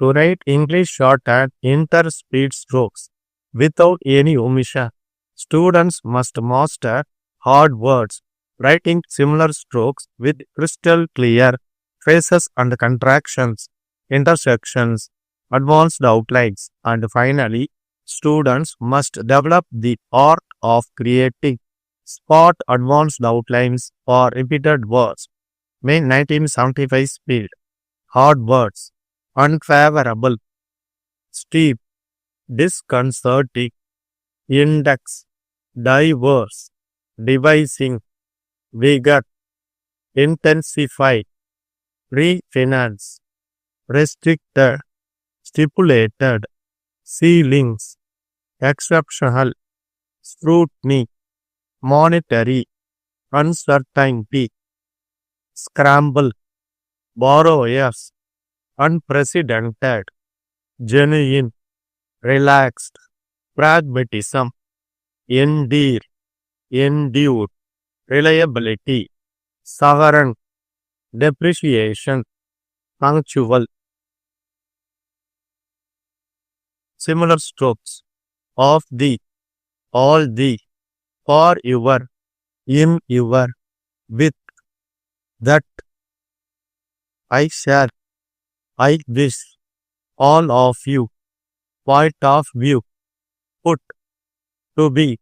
To write English shorthand interspeed strokes without any omission. Students must master hard words, writing similar strokes with crystal clear phrases and contractions, intersections, advanced outlines, and finally, students must develop the art of creating spot advanced outlines for repeated words. May 1975 speed. Hard words. Unfavorable. Steep. Disconcerting. Index. Diverse. Devising. Vigor. Intensify. Refinance. Restricted. Stipulated. Ceilings. Exceptional. Scrutiny. Monetary. Uncertainty. Scramble. Borrowers. Unprecedented. Genuine. Relaxed. Pragmatism. Endear. Endure. Reliability. Sovereign. Depreciation. Punctual. Similar strokes. Of the. All the. For your. In your. With. That. I shall. I wish. All of you. Point of view. Put. To be.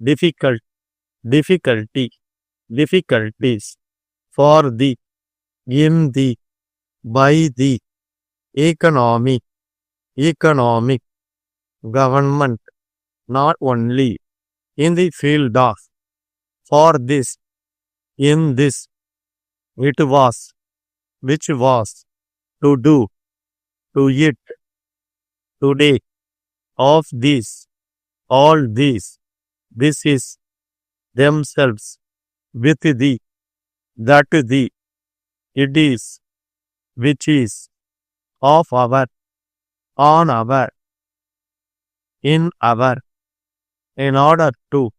Difficult. Difficulty. Difficulties. For the. In the. By the. Economy. Economic. Government. Not only. In the field of. For this. In this. It was. Which was. To do. To it. Today. Of these. All these. This is. Themselves. With the. That the. It is. Which is. Of our. On our. In our. In order to.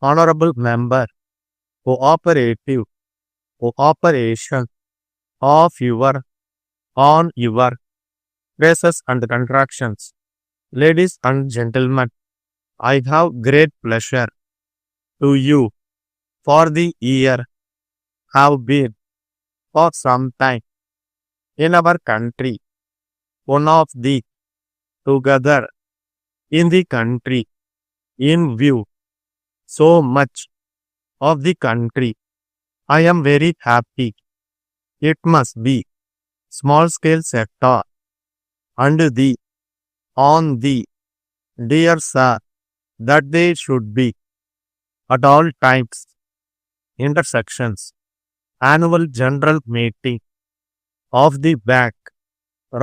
Honorable member. Cooperative. Cooperation. Of your. On your. Phrases and contractions. Ladies and gentlemen, I have great pleasure to you for the year have been for some time in our country, one of the together in the country, in view, so much of the country. I am very happy. It must be small scale sector and the on the dear sir that they should be at all times intersections annual general meeting of the bank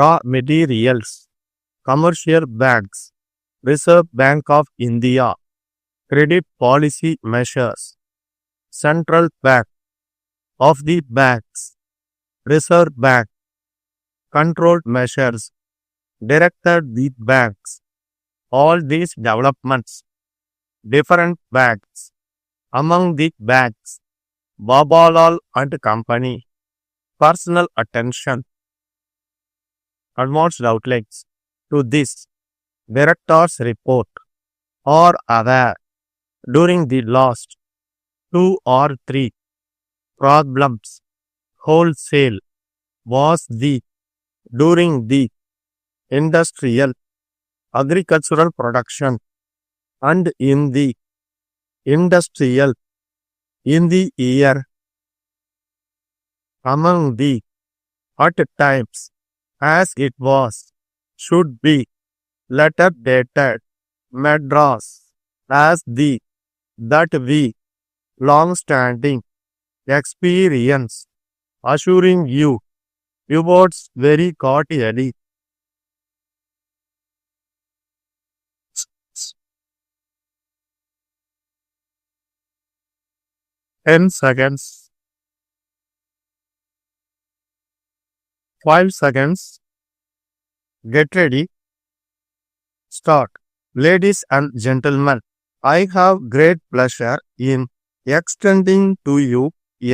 raw materials commercial banks reserve bank of india credit policy measures central bank of the banks reserve bank controlled measures directed the banks all these developments different banks among the banks Babalal and company personal attention advanced outlets to this director's report or aware during the last 2 or 3 problems wholesale was the during the industrial agricultural production and in the industrial in the year among the at times as it was should be letter dated Madras as the that we long standing experience assuring you rewards very cordially 10 seconds 5 seconds get ready start ladies and gentlemen I have great pleasure in extending to you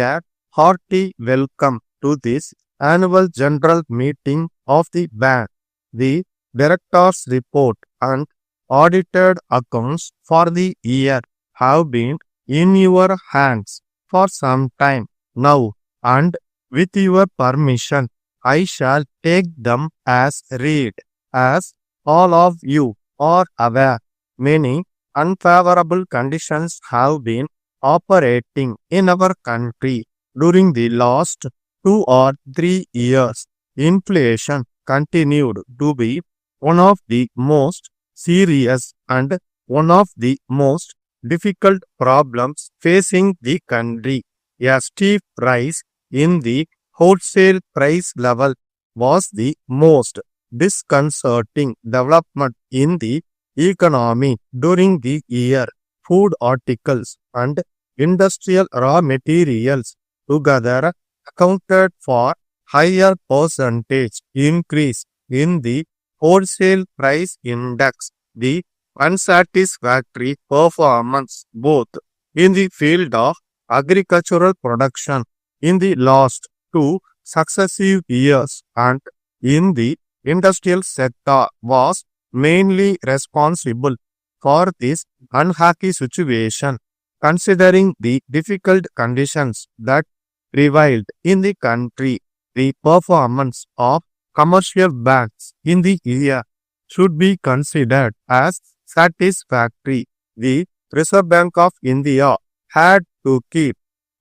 a hearty welcome to this annual general meeting of the bank The director's report and audited accounts for the year have been in your hands for some time now, and with your permission, I shall take them as read. As all of you are aware, many unfavorable conditions have been operating in our country during the last 2 or 3 years. Inflation continued to be one of the most serious and one of the most difficult problems facing the country. A steep rise in the wholesale price level was the most disconcerting development in the economy during the year. Food articles and industrial raw materials together accounted for higher percentage increase in the wholesale price index. The unsatisfactory performance both in the field of agricultural production in the last 2 successive years and in the industrial sector was mainly responsible for this unhappy situation. Considering the difficult conditions that prevailed in the country, the performance of commercial banks in the year should be considered as satisfactory. The Reserve Bank of India had to keep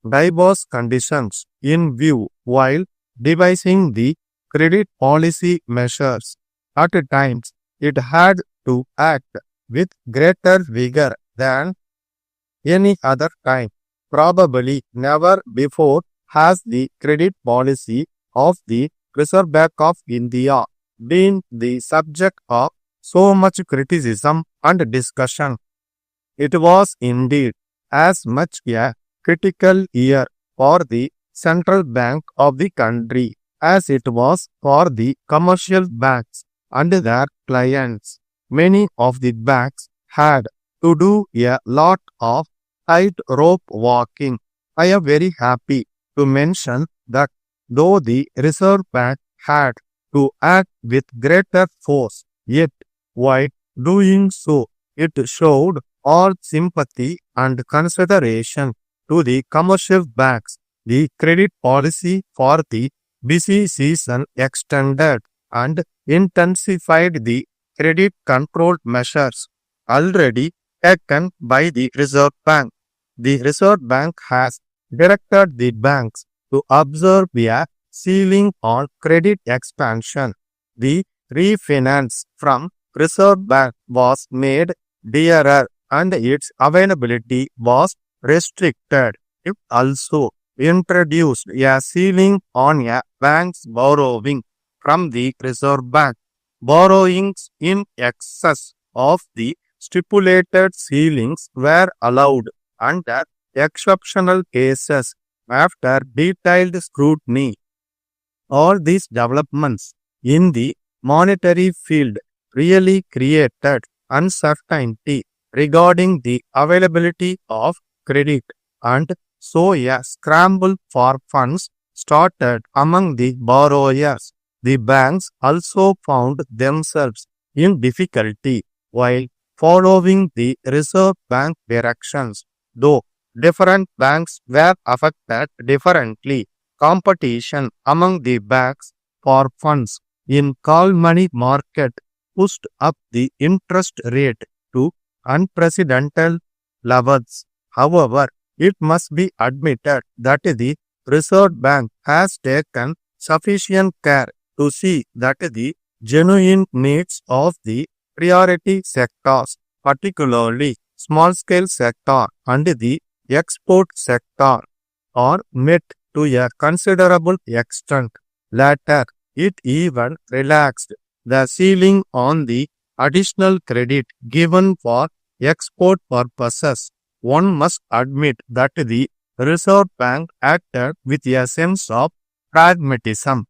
diverse conditions in view while devising the credit policy measures. At times, it had to act with greater vigor than any other time. Probably never before has the credit policy of the Reserve Bank of India been the subject of so much criticism and discussion. It was indeed as much a critical year for the central bank of the country as it was for the commercial banks and their clients. Many of the banks had to do a lot of tightrope walking. I am very happy to mention that though the Reserve Bank had to act with greater force, yet while doing so, it showed all sympathy and consideration to the commercial banks. The credit policy for the busy season extended and intensified the credit control measures already taken by the Reserve Bank. The Reserve Bank has directed the banks to observe a ceiling on credit expansion. The refinance from Reserve Bank was made dearer and its availability was restricted. It also introduced a ceiling on a bank's borrowing from the Reserve Bank. Borrowings in excess of the stipulated ceilings were allowed under exceptional cases after detailed scrutiny. All these developments in the monetary field really created uncertainty regarding the availability of credit, and so a scramble for funds started among the borrowers. The banks also found themselves in difficulty while following the Reserve Bank directions. Though different banks were affected differently, competition among the banks for funds in call money market pushed up the interest rate to unprecedented levels. However, it must be admitted that the Reserve Bank has taken sufficient care to see that the genuine needs of the priority sectors, particularly small-scale sector and the export sector, are met to a considerable extent. Later, it even relaxed the ceiling on the additional credit given for export purposes. One must admit that the Reserve Bank acted with a sense of pragmatism.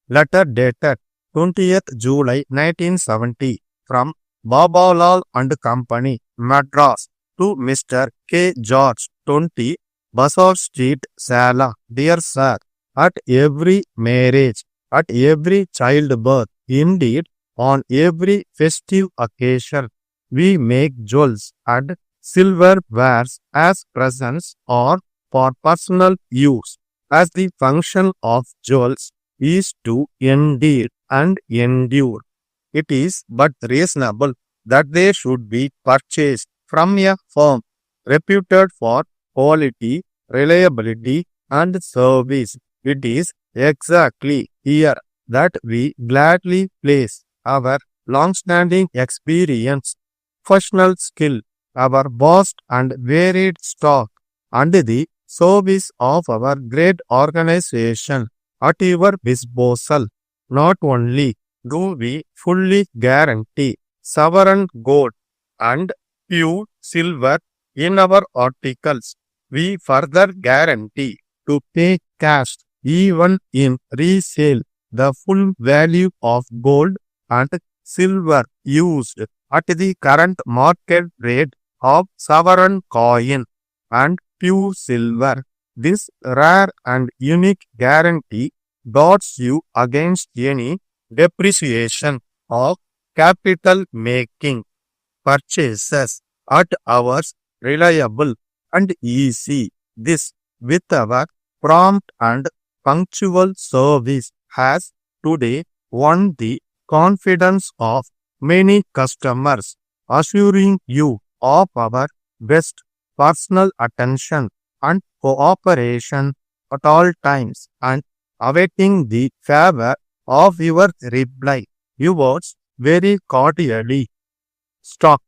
Letter dated 20th July 1970 from Babalal and Company, Madras, to Mr. K. George, 20, Basar Street, Sala. Dear Sir, at every marriage, at every childbirth, Indeed, on every festive occasion, we make jewels and silverwares as presents or for personal use, as the function of jewels is to endear and endure. It is but reasonable that they should be purchased from a firm reputed for quality, reliability, and service. It is exactly here that we gladly place our long-standing experience, professional skill, our vast and varied stock, and the service of our great organization at your disposal. Not only do we fully guarantee sovereign gold and pure silver in our articles, we further guarantee to pay cash even in resale the full value of gold and silver used at the current market rate of sovereign coin and pure silver. This rare and unique guarantee guards you against any depreciation of capital making purchases at hours reliable and easy. This with our prompt and punctual service has today won the confidence of many customers, assuring you of our best personal attention and cooperation at all times and awaiting the favor of your reply. Yours very cordially. Stop.